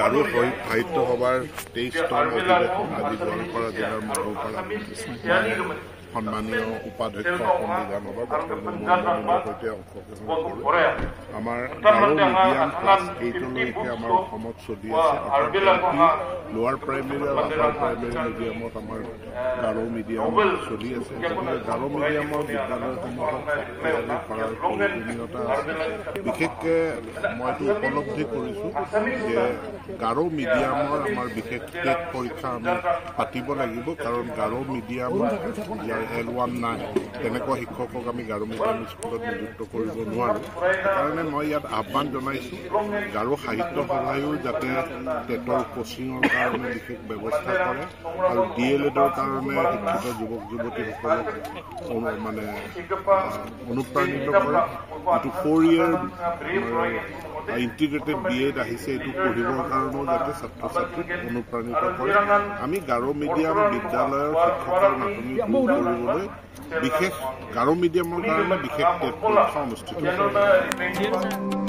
গাৰো সাহিত্য সভাৰ 23তম অধিৱেশন আজি গোৱালপাৰা জিলাৰ মঙলপাৰা সন্মানীয় উপাধ্যক্ষ অসম বিধানসভা ডক্টৰ মনমোহনৰ সৈতে অংশগ্ৰহণ কৰে। আমাৰ গাৰো মিডিয়াম ক্লাছ 8লৈকে আমাৰ অসমত চলি আছে। লোৱাৰ প্ৰাইমেৰী আৰু আপাৰ প্ৰাইমেৰী মিডিয়ামত আমাৰ গাৰো মিডিয়াম চলি আছে। গতিকে গাৰো মিডিয়ামৰ বিদ্যালয়সমূহক শক্তিশালী কৰাৰ প্ৰয়োজনীয়তা আছে। বিশেষকৈ মই এইটো উপলব্ধি কৰিছোঁ যে গাৰো মিডিয়ামৰ আমাৰ বিশেষ টেট পৰীক্ষা আমি পাতিব লাগিব, কাৰণ গাৰো মিডিয়াম L1 নাই তেনেকুৱা শিক্ষকক আমি গাৰো মিডিয়াম স্কুলত নিযুক্ত কৰিব নোৱাৰোঁ। সেইকাৰণে মই ইয়াত আহ্বান জনাইছোঁ গাৰো সাহিত্য সভায়ো যাতে টেটৰ কোচিঙৰ কাৰণে বিশেষ ব্যৱস্থা কৰে আৰু DLEDৰ কাৰণে শিক্ষিত যুৱক যুৱতীসকলক মানে অনুপ্ৰাণিত কৰে। এইটো 4 year ইণ্টিগ্ৰেটেড BEd আহিছে, এইটো পঢ়িবৰ কাৰণেও যাতে ছাত্ৰ ছাত্ৰীক অনুপ্ৰাণিত কৰে। আমি গাৰো মিডিয়াম বিদ্যালয়ৰ শিক্ষকৰ নাটনি দূৰ কৰিবলৈ বিশেষ গাৰো মিডিয়ামৰ কাৰণে বিশেষ টেট পৰীক্ষা অনুষ্ঠিত কৰিম।